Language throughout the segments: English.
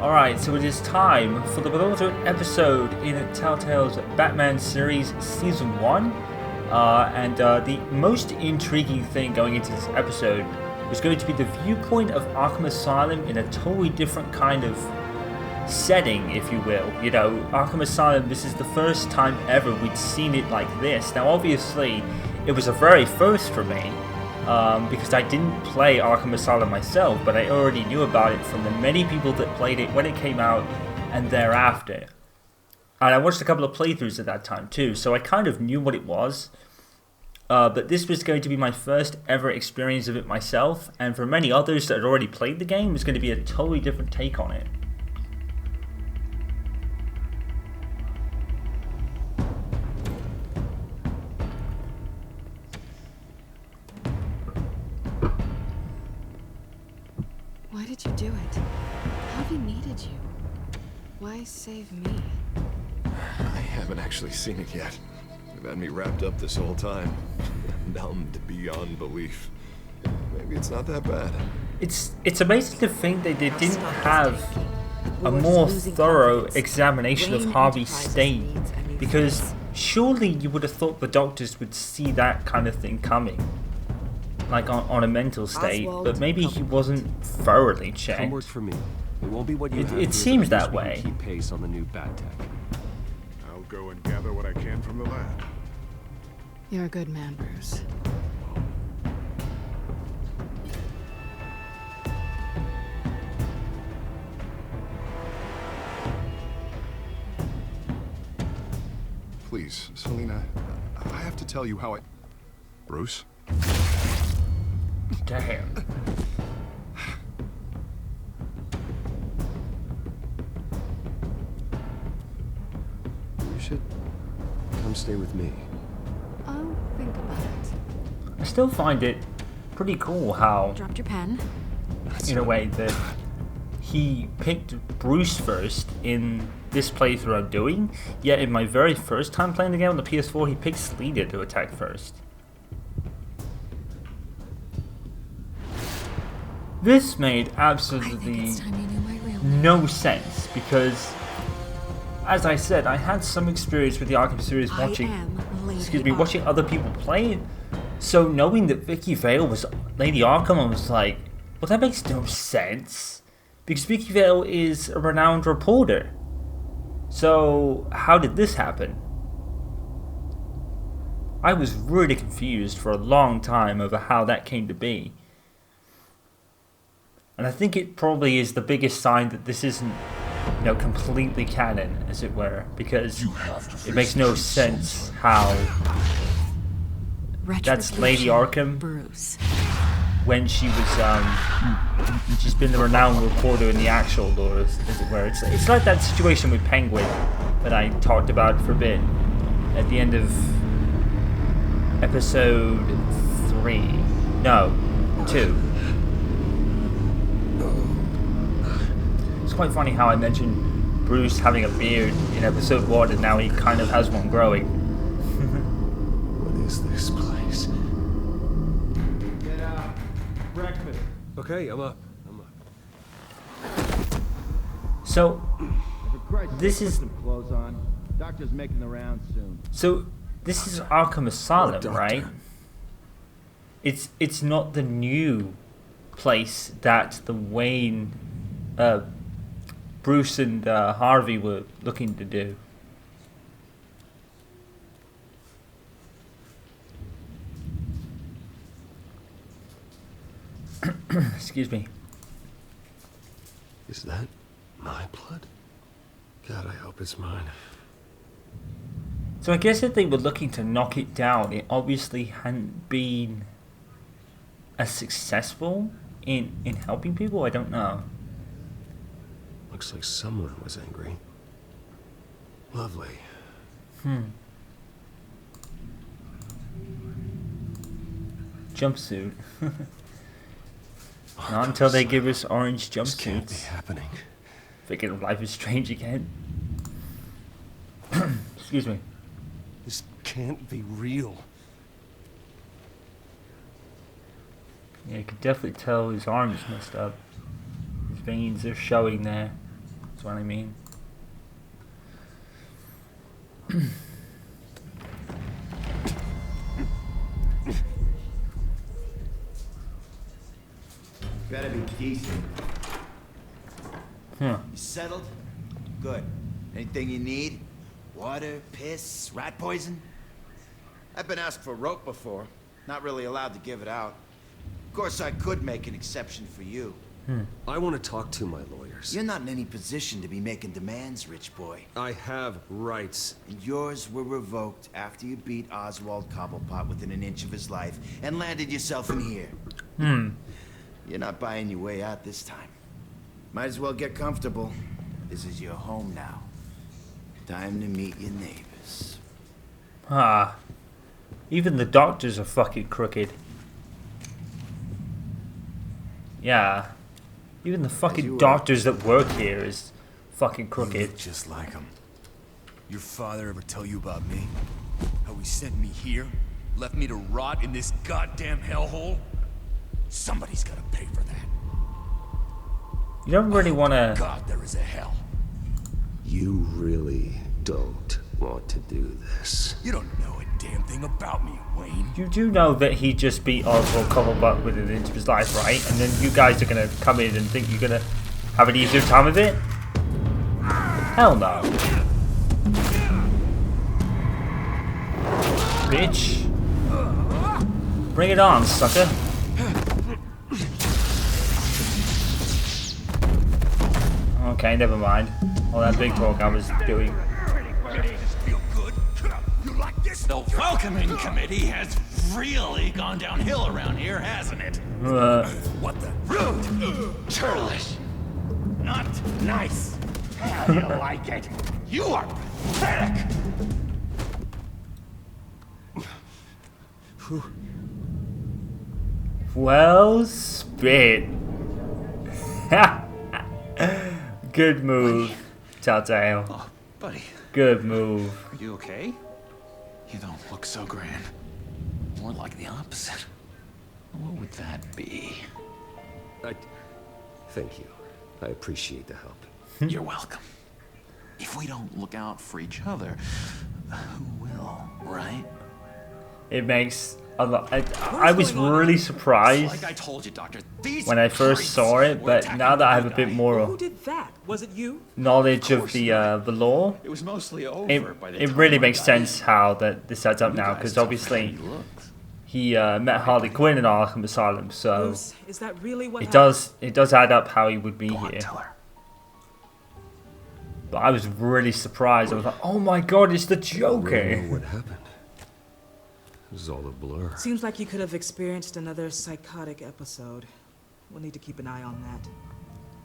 Alright, so it is time for the penultimate episode in Telltale's Batman series Season 1. The most intriguing thing going into this episode was going to be the viewpoint of Arkham Asylum in a totally different kind of setting, if you will. You know, Arkham Asylum, this is the first time ever we'd seen it like this. Now, obviously, it was a very first for me. Because I didn't play Arkham Asylum myself, but I already knew about it from the many people that played it when it came out and thereafter. And I watched a couple of playthroughs at that time too, so I kind of knew what it was. But this was going to be my first ever experience of it myself, and for many others that had already played the game, it was going to be a totally different take on it. Why did you do it? Harvey needed you. Why save me? I haven't actually seen it yet. They've had me wrapped up this whole time. Numbed beyond belief. Maybe it's not that bad. It's amazing to think that they didn't have a more thorough examination of Harvey's state, because surely you would have thought the doctors would see that kind of thing coming. Like on a mental state, but maybe he wasn't thoroughly checked. Come work for me. It won't be what you have. It seems that way. Keep pace on the new bat tech. I'll go and gather what I can from the lab. You're a good man, Bruce. Please, Selina, I have to tell you how I... Bruce? Damn. You should come stay with me. I'll think about it. I still find it pretty cool how, Dropped your pen? in a way, that he picked Bruce first in this playthrough I'm doing, yet in my very first time playing the game on the PS4, he picked Selina to attack first. This made absolutely no sense because, as I said, I had some experience with the Arkham series watching other people play it. So knowing that Vicky Vale was Lady Arkham, I was like, well, that makes no sense because Vicky Vale is a renowned reporter. So how did this happen? I was really confused for a long time over how that came to be. And I think it probably is the biggest sign that this isn't, completely canon, as it were, because it makes no sense how that's Lady Arkham Bruce. when she was, she's been the renowned reporter in the actual lore, as it were. It's like that situation with Penguin that I talked about for a bit at the end of episode 3. No, 2. It's quite funny how I mentioned Bruce having a beard in episode 1 and now he kind of has one growing. What is this place? Get out. Breakfast. Okay, I'm up. So, this is... Clothes on. Doctor's making the rounds soon. So, this is Arkham Asylum, right? It's not the new place that the Wayne... Bruce and Harvey were looking to do. Excuse me. Is that my blood? God, I hope it's mine. So I guess if they were looking to knock it down, it obviously hadn't been as successful in helping people. I don't know. Looks like someone was angry. Lovely. Jumpsuit. Not until they give us orange This can't be jumpsuits. happening. Thinking of Life is Strange again. Excuse me. This can't be real. Yeah, you could definitely tell his arm's messed up. His veins are showing there. That's what I mean. Better be decent. Huh. You settled? Good. Anything you need? Water, piss, rat poison? I've been asked for rope before. Not really allowed to give it out. Of course, I could make an exception for you. I want to talk to my lawyers. You're not in any position to be making demands, rich boy. I have rights. And yours were revoked after you beat Oswald Cobblepot within an inch of his life and landed yourself in here. You're not buying your way out this time. Might as well get comfortable. This is your home now. Time to meet your neighbors. Ah. Even the doctors are fucking crooked. Yeah. Even the fucking doctors that work here is fucking You crooked. look just like him. Your father ever tell you about me? How he sent me here? Left me to rot in this goddamn hellhole? Somebody's gotta pay for that. You don't really want to... God, there is a hell. You really don't want to do this. You don't know a damn thing about me, Wayne. You do know that he just beat Oswald Cobblepot within an inch of his life, right? And then you guys are going to come in and think you're going to have an easier time of it? Hell no. Bitch. Bring it on, sucker. Okay, never mind. All that big talk I was doing. Feel good? You like this? The welcoming committee has really gone downhill around here, hasn't it? What the? Rude, churlish, not nice. How do you like it? You are pathetic. Well, spit. Good move, Telltale. Oh, buddy, Good move. are you okay? You don't look so grand. More like the opposite. What would that be? Thank you. I appreciate the help. You're welcome. If we don't look out for each other, who will, right? It makes a lot. I was really surprised Like I told you, Doctor, these when I first saw it, but now that I have a bit more Who did that? Was it you? knowledge of the lore, It was mostly over by the it time really I makes got sense in. how that this sets up You now, guys because tough obviously he looks. he met Harley Quinn in Arkham Asylum, so Bruce, is that really what it happened? does add up how he would be Go on, here. tell her. But I was really surprised. I was like, oh my god, it's the I don't Joker. know what happened. It was all a blur. Seems like you could have experienced another psychotic episode. We'll need to keep an eye on that.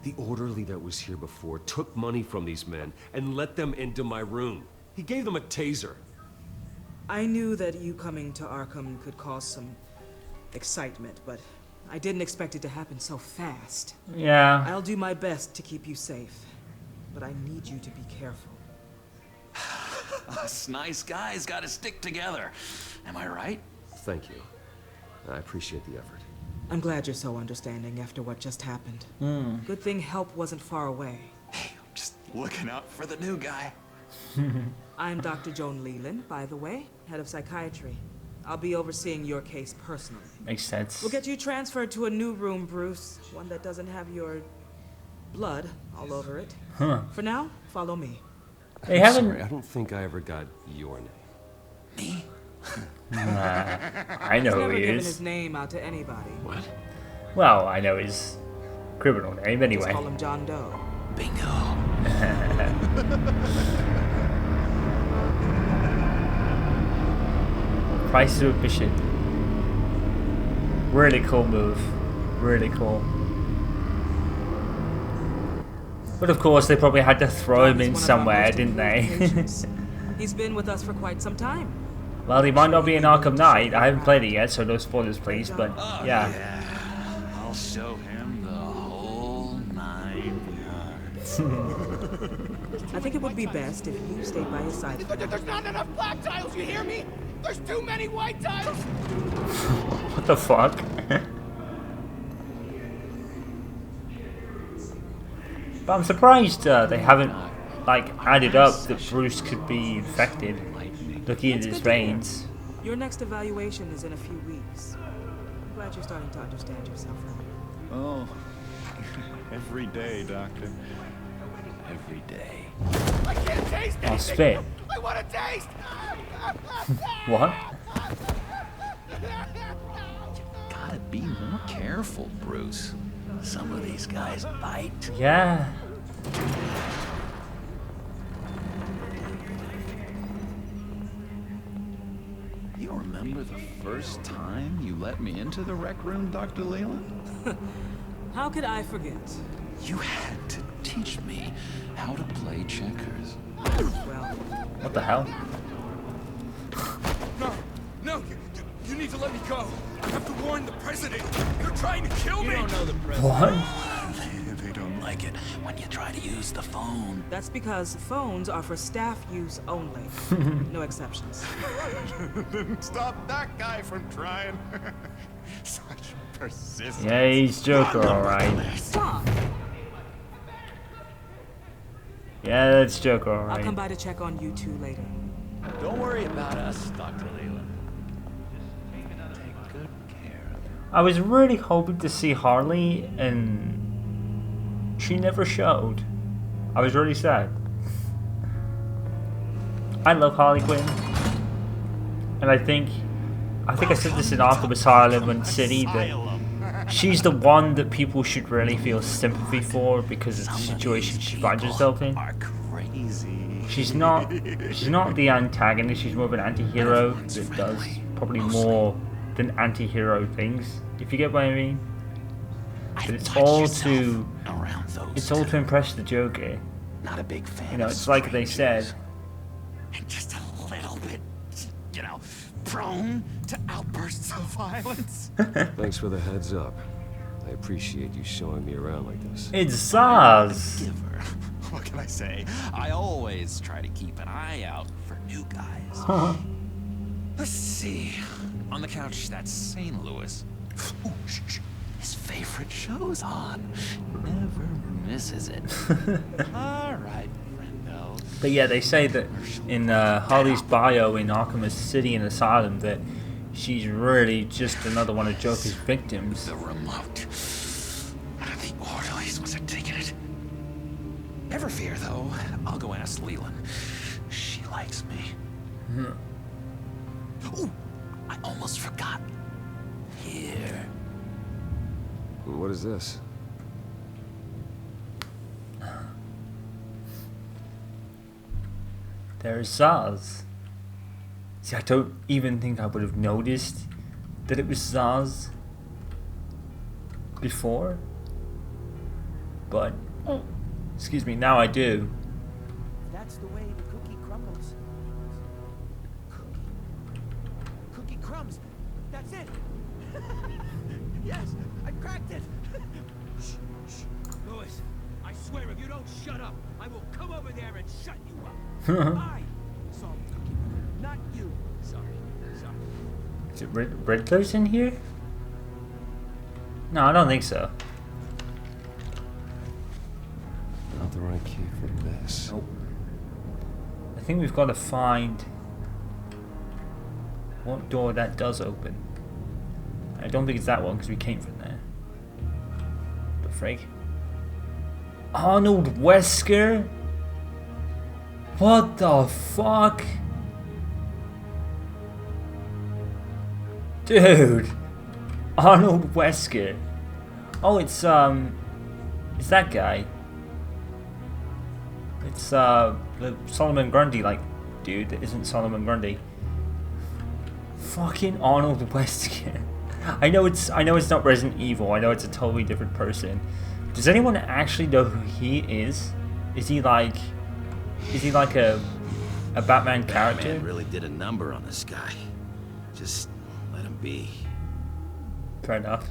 The orderly that was here before took money from these men and let them into my room. He gave them a taser. I knew that you coming to Arkham could cause some excitement, but I didn't expect it to happen so fast. Yeah. I'll do my best to keep you safe, but I need you to be careful. Us nice guys gotta stick together. Am I right? Thank you. I appreciate the effort. I'm glad you're so understanding after what just happened. Good thing help wasn't far away. Hey, I'm just looking out for the new guy. I'm Dr. Joan Leland, by the way, head of psychiatry. I'll be overseeing your case personally. Makes sense. We'll get you transferred to a new room, Bruce. One that doesn't have your blood all over it. Huh. For now, follow me. They I'm haven't. sorry, I don't think I ever got your name. Me? I know Never who he given is. his name out to anybody. What? Well, I know his criminal name Just anyway. call him John Doe. Bingo. Price of admission. Really cool move. Really cool. But of course, they probably had to throw him John is in one of our somewhere, most didn't they? important patients. He's been with us for quite some time. Well, he might not be in Arkham Knight. I haven't played it yet, so no spoilers, please. But Oh, yeah. I'll show him the whole 9 yards. I think it would be best if you stayed by his side. There's not enough black tiles, you hear me? There's too many white tiles! What the fuck? But I'm surprised they haven't like added up that Bruce could be infected. Looking at his veins. Your next evaluation is in a few weeks. I'm glad you're starting to understand yourself now. Oh, every day, Doctor. Every day. I can't taste anything. I'll spit. I want to taste. What? Gotta be more careful, Bruce. Some of these guys bite. Yeah. You remember the first time you let me into the rec room, Dr. Leland? How could I forget? You had to teach me how to play checkers. Well, What the hell? No, you need to let me go. I have to warn the president. They're trying to kill me. You don't know the president. What? They don't like it when you try to use the phone. that's because phones are for staff use only. No exceptions. Stop that guy from trying. Such persistence. Yeah, he's Joker, alright. Stop! Yeah, that's Joker, I'll come alright. by to check on you two later. Don't worry about us, Dr. Leland. Take good care of them. I was really hoping to see Harley, and she never showed. I was really sad. I love Harley Quinn, and I think I said this in Arkham Asylum and City that she's the one that people should really feel sympathy for because of the situation she finds herself in. She's not the antagonist. She's more of an anti-hero that does probably more than anti-hero things. If you get what I mean. But it's all to impress the Joker. Not a big fan. You know, it's like they said. And just a little bit, you know, prone to outbursts of violence. Thanks for the heads up. I appreciate you showing me around like this. It's Zaz. Giver. What can I say? I always try to keep an eye out for new guys. Let's see. On the couch, that's St. Louis. Ooh, shh. His favorite show's on. Never misses it. All right, friendo. But yeah, they say that in Harley's bio in Arkham City and Asylum that she's really just another one of Joker's victims. The remote. One of the orderlies must have taken it. Never fear, though. I'll go ask Leland. She likes me. Ooh, I almost forgot. Here. What is this? There's Zaz. See, I don't even think I would have noticed that it was Zaz before. But, excuse me, now I do. That's the way the cookie crumbles. Cookie crumbs. That's it. Yes, I cracked it. Louis, I swear if you don't shut up, I will come over there and shut you up. I saw the cookie, not you. Sorry. Is it Riddler's in here? No, I don't think so. Not the right key for this. Nope. I think we've got to find what door that does open. I don't think it's that one because we came from there. The frig. Arnold Wesker? What the fuck? Dude. Arnold Wesker. Oh, it's that guy. It's the Solomon Grundy like dude that isn't Solomon Grundy. Fucking Arnold Wesker. I know it's not Resident Evil. I know it's a totally different person. Does anyone actually know who he is? Is he like a Batman character? Batman really did a number on this guy. Just let him be. Fair enough.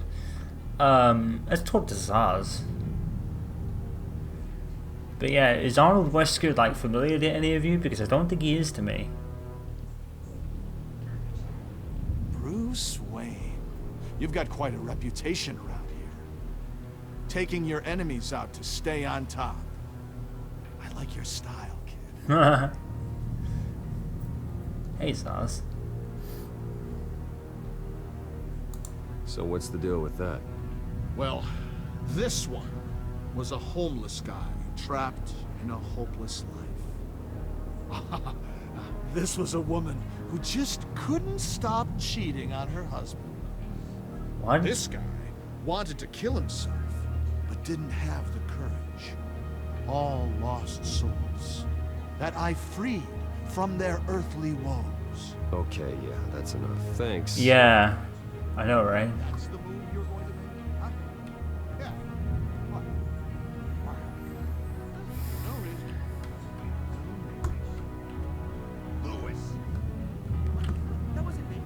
Let's talk to Zaz. But yeah, is Arnold Wesker like familiar to any of you? Because I don't think he is to me. Bruce Wayne. You've got quite a reputation around here. Taking your enemies out to stay on top. like your style, kid. Hey, Saz. So what's the deal with that? Well, this one was a homeless guy trapped in a hopeless life. This was a woman who just couldn't stop cheating on her husband. What? This guy wanted to kill himself, but didn't have the courage. All lost souls that I freed from their earthly woes. Okay, yeah, that's enough. Thanks. Yeah, I know, right? That's the move you're going to make? Huh? Yeah. What? Why? No reason. Louis! That wasn't me.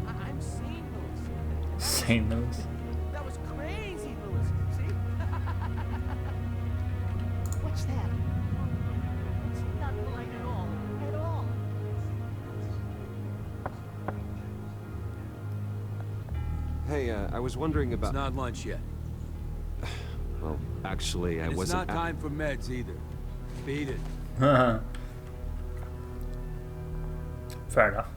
I'm St. Louis. St. Louis. That was crazy, Louis. See? What's that? It's not polite at all. At all. Hey, I was wondering about... It's not lunch yet. Well, actually, I And it's wasn't... not time for meds either. Beat it. Fair enough.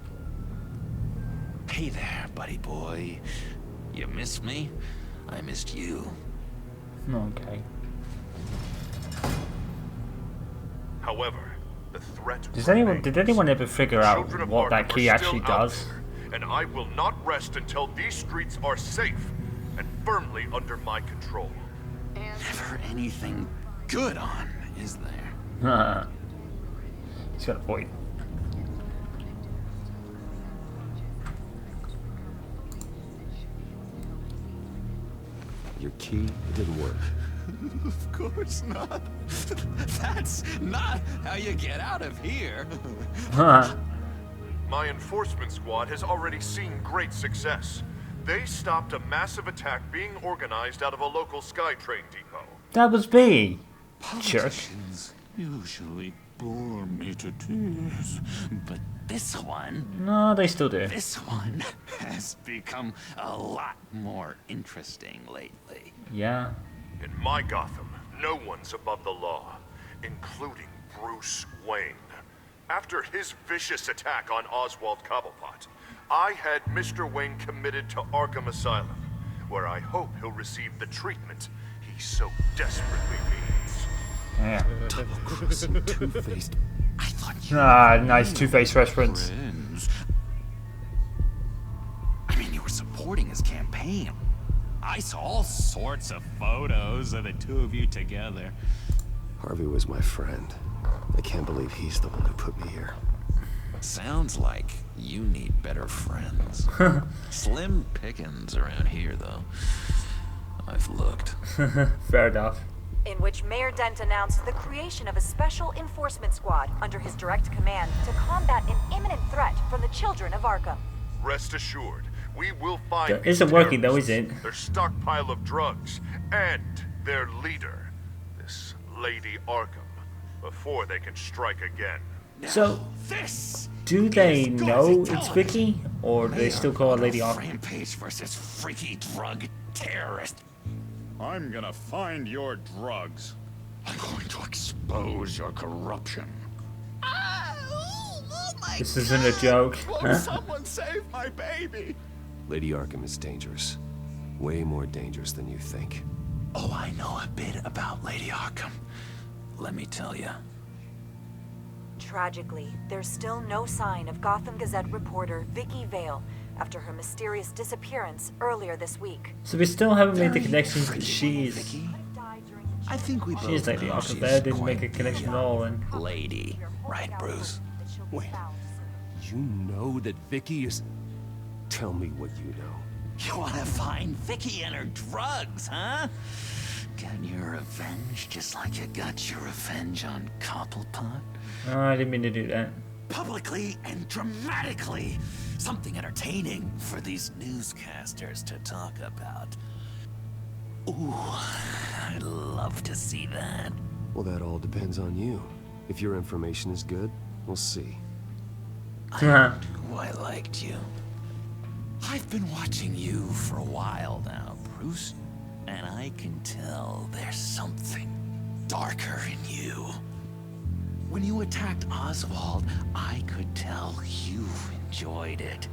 Hey there, buddy boy. You missed me? I missed you. Okay. However, the threat Did anyone ever figure out what that key actually does? And I will not rest until these streets are safe and firmly under my control. Never anything good on, is there? He's got a point. Your key, it didn't work. Of course not. That's not how you get out of here. My enforcement squad has already seen great success. They stopped a massive attack being organized out of a local SkyTrain depot. That was me. Jerk. Politicians usually bore me to tears, but this one... No, they still do. This one has become a lot more interesting lately. Yeah. In my Gotham, no one's above the law, including Bruce Wayne. After his vicious attack on Oswald Cobblepot, I had Mr. Wayne committed to Arkham Asylum, where I hope he'll receive the treatment he so desperately needs. Yeah. Double-crossing, two-faced... I thought you nice Two-Face reference. friends. I mean, you were supporting his campaign. I saw all sorts of photos of the two of you together. Harvey was my friend. I can't believe he's the one who put me here. Sounds like you need better friends. Slim pickings around here, though. I've looked. Fair enough. In which Mayor Dent announced the creation of a special enforcement squad under his direct command to combat an imminent threat from the children of Arkham. Rest assured, we will find That isn't working though, is it? their stockpile of drugs and their leader, this Lady Arkham, before they can strike again. So, do they know it's Vicky, or do they still call her Lady Arkham? Rampage versus freaky drug terrorist. I'm gonna find your drugs. I'm going to expose your corruption. This isn't a joke. Won't someone save my baby? Lady Arkham is dangerous. Way more dangerous than you think. Oh, I know a bit about Lady Arkham. Let me tell you. Tragically, there's still no sign of Gotham Gazette reporter Vicky Vale after her mysterious disappearance earlier this week. So we still haven't made the connection that she's... I think we She's Lady Arkham there, didn't make a connection at all, and... Lady, right, Bruce? Wait, you know that Vicky is... Tell me what you know. You want to find Vicky and her drugs, huh? Get your revenge just like you got your revenge on Cobblepot? Oh, I didn't mean to do that. Publicly and dramatically. Something entertaining for these newscasters to talk about. Ooh, I'd love to see that. Well, that all depends on you. If your information is good, we'll see. I knew I liked you. I've been watching you for a while now, Bruce. And I can tell there's something darker in you. When you attacked Oswald, I could tell you enjoyed it.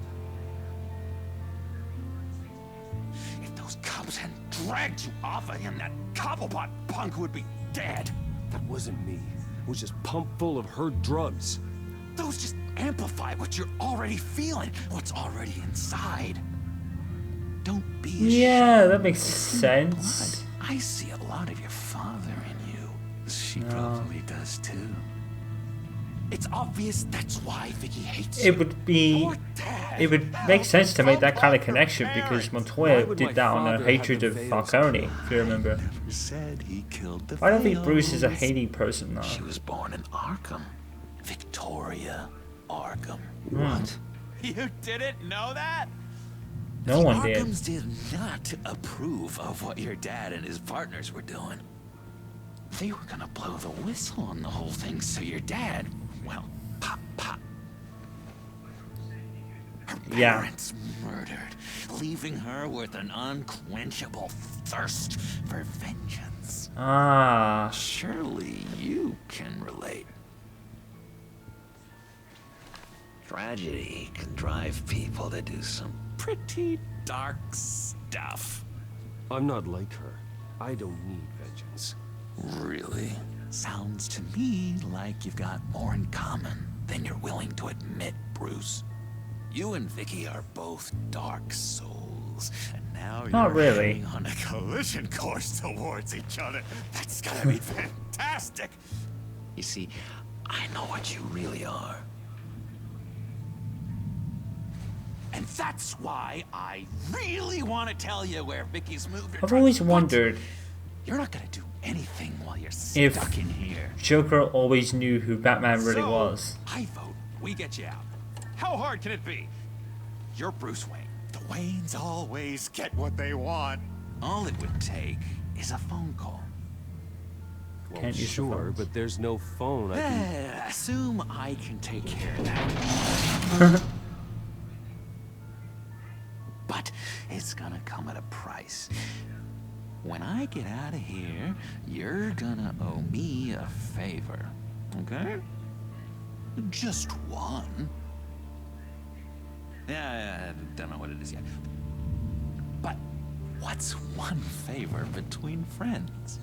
If those cops hadn't dragged you off of him, that Cobblepot punk would be dead. That wasn't me. It was just pumped full of her drugs. Those just amplify what you're already feeling, what's already inside. Don't be ashamed. Yeah, that makes sense. But I see a lot of your father in you. She probably does too. It's obvious that's why Vicky hates you. It would make sense to make that kind of connection because Montoya did that on a hatred of Falcone, if you remember. Said he killed the I don't think Bruce is a hating person though. She was born in Arkham. Victoria Arkham. What? You didn't know that? No one did. Arkhams did not approve of what your dad and his partners were doing. They were gonna blow the whistle on the whole thing, so your dad, well, pop. Her parents murdered, leaving her with an unquenchable thirst for vengeance. Ah. Surely you can relate. Tragedy can drive people to do some pretty dark stuff. I'm not like her. I don't need vengeance. Really? Sounds to me like you've got more in common than you're willing to admit, Bruce. You and Vicky are both dark souls, and now Not you're really. heading on a collision course towards each other. That's gonna be fantastic. You see, I know what you really are. And that's why I really want to tell you where Vicky's moved. I've always wondered You're not gonna do anything while you're if stuck in here. Joker always knew who Batman really was. I vote we get you out. How hard can it be? You're Bruce Wayne. The Waynes always get what they want. All it would take is a phone call. Well, Can't use the sure, phones. but there's no phone. I can... Assume I can take care of that. But it's gonna come at a price. When I get out of here, you're gonna owe me a favor, okay? Just one. Yeah, I don't know what it is yet. But what's one favor between friends?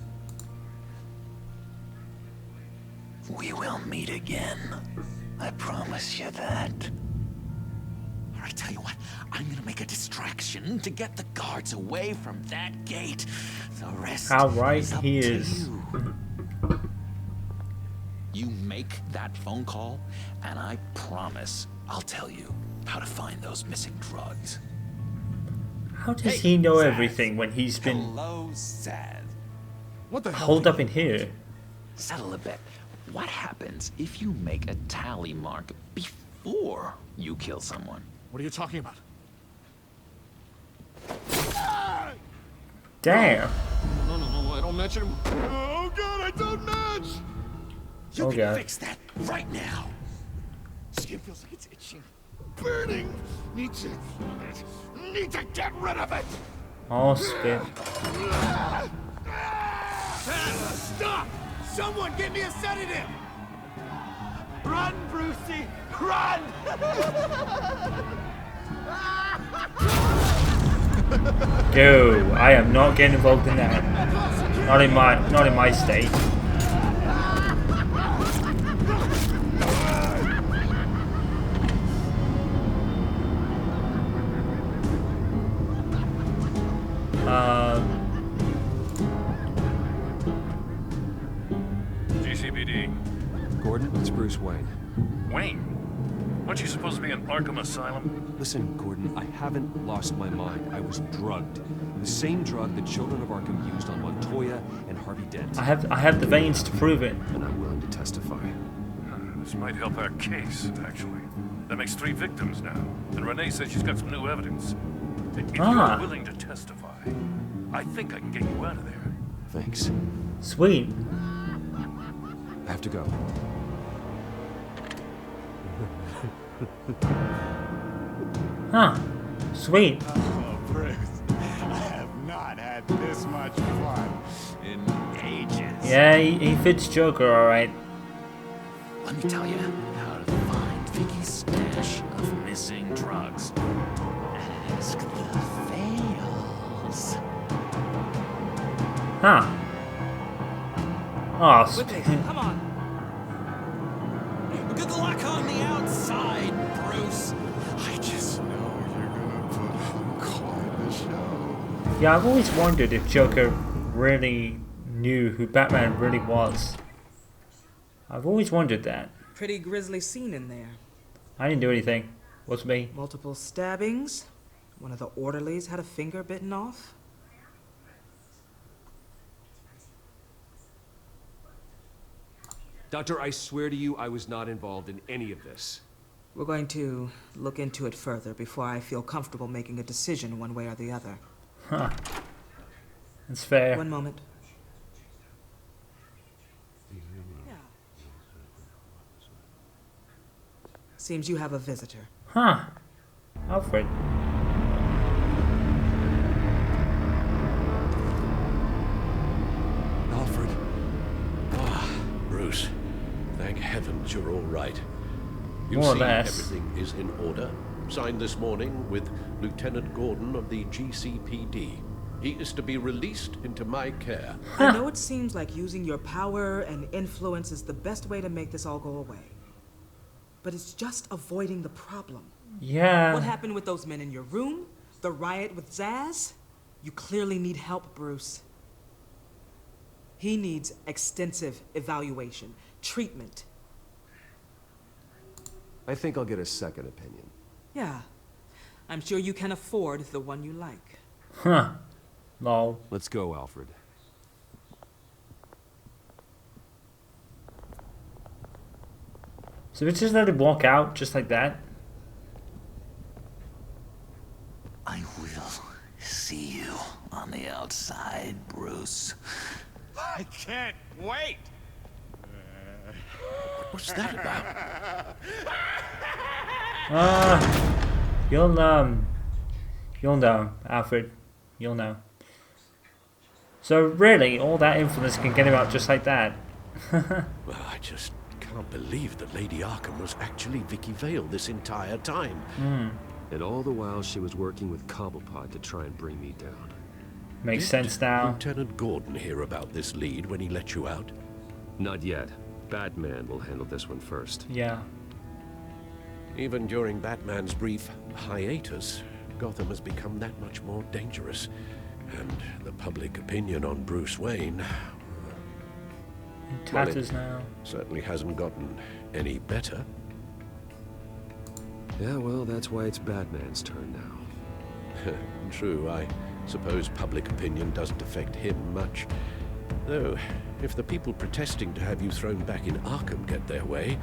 We will meet again. I promise you that. All right, tell you what, I'm gonna make a distraction to get the guards away from that gate. The rest How right is up he to is. you. You make that phone call, and I promise I'll tell you how to find those missing drugs. How does he know everything when he's been Hello, Zaz. What the hell? holed up in here? Settle a bet. What happens if you make a tally mark before you kill someone? What are you talking about? Damn. No, I don't match anymore. Oh god, I don't match! You Oh, can God. fix that right now. Skin feels like it's itching. Burning! Need to get rid of it! Oh, spit. Stop! Someone get me a sedative! Run, Brucey! Run! Dude, I am not getting involved in that. Not in my state. GCPD. Gordon, it's Bruce Wayne. Wayne? Weren't you supposed to be in Arkham Asylum? Listen, Gordon, I haven't lost my mind. I was drugged. The same drug the children of Arkham used on Montoya and Harvey Dent. I have the veins to prove it. And I'm willing to testify. This might help our case, actually. That makes 3 victims now. And Renee says she's got some new evidence. If you're willing to testify, I think I can get you out of there. Thanks. Sweet. I have to go. Huh. Sweet. Oh, Bruce, I have not had this much fun in ages. Yeah, he fits Joker alright. Let me tell you how to find Vicky's stash of missing drugs. Ask the fails. Huh. Oh, Whippy, come on. Good luck on the outside, Bruce. I just know you're gonna put on quite a show. yeah, I've always wondered if Joker really knew who Batman really was. I've always wondered that. Pretty grisly scene in there. I didn't do anything. What's me? Multiple stabbings. One of the orderlies had a finger bitten off. Doctor, I swear to you, I was not involved in any of this. We're going to look into it further before I feel comfortable making a decision one way or the other. Huh. That's fair. One moment. Seems you have a visitor. Huh. Alfred. Alfred. Ah, Bruce. Thank heavens you're all right. You More or see, less. everything is in order. Signed this morning with Lieutenant Gordon of the GCPD. He is to be released into my care. I know it seems like using your power and influence is the best way to make this all go away. But it's just avoiding the problem. Yeah. What happened with those men in your room? The riot with Zaz? You clearly need help, Bruce. He needs extensive evaluation, treatment. I think I'll get a second opinion. Yeah. I'm sure you can afford the one you like. Huh. Lol. Let's go, Alfred. So we just let him walk out just like that? I will see you on the outside, Bruce. I can't wait! What's that about? You'll know, Alfred. You'll know. So really, all that influence can get him out just like that. Well, I just can't believe that Lady Arkham was actually Vicky Vale this entire time. And all the while she was working with Cobblepot to try and bring me down. Makes sense now. Lieutenant Gordon hear about this lead when he let you out? Not yet. Batman will handle this one first. Yeah. Even during Batman's brief hiatus, Gotham has become that much more dangerous. And the public opinion on Bruce Wayne... In tatters now. Certainly hasn't gotten any better. Yeah, well, that's why it's Batman's turn now. True, I suppose public opinion doesn't affect him much. Though, if the people protesting to have you thrown back in Arkham get their way,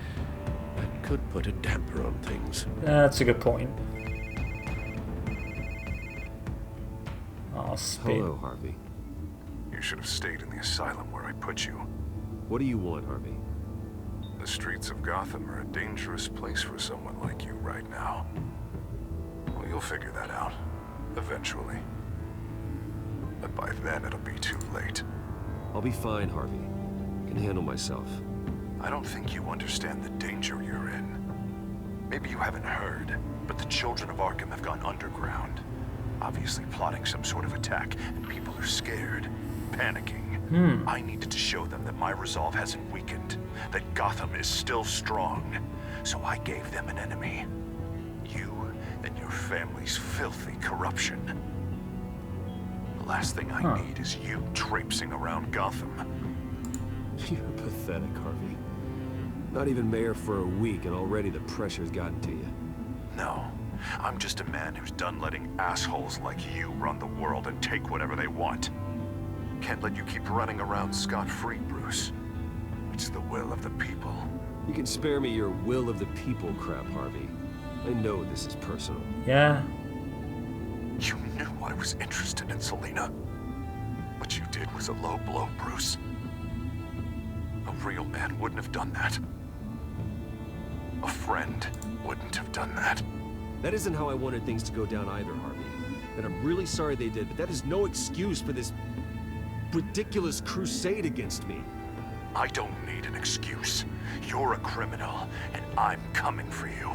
that could put a damper on things. That's a good point. Oh, spit. Hello, Harvey. You should have stayed in the asylum where I put you. What do you want, Harvey? The streets of Gotham are a dangerous place for someone like you right now. Well, you'll figure that out. Eventually. But by then, it'll be too late. I'll be fine, Harvey. I can handle myself. I don't think you understand the danger you're in. Maybe you haven't heard, but the children of Arkham have gone underground. Obviously plotting some sort of attack, and people are scared, panicking. I needed to show them that my resolve hasn't weakened, that Gotham is still strong. So I gave them an enemy. You and your family's filthy corruption. The last thing I need is you traipsing around Gotham. You're pathetic, Harvey. Not even mayor for a week, and already the pressure's gotten to you. No. I'm just a man who's done letting assholes like you run the world and take whatever they want. Can't let you keep running around scot-free, Bruce. It's the will of the people. You can spare me your will of the people crap, Harvey. I know this is personal. Yeah. You knew I was interested in Selina. What you did was a low blow, Bruce. A real man wouldn't have done that. A friend wouldn't have done that. That isn't how I wanted things to go down either, Harvey. And I'm really sorry they did, but that is no excuse for this ridiculous crusade against me. I don't need an excuse. You're a criminal, and I'm coming for you.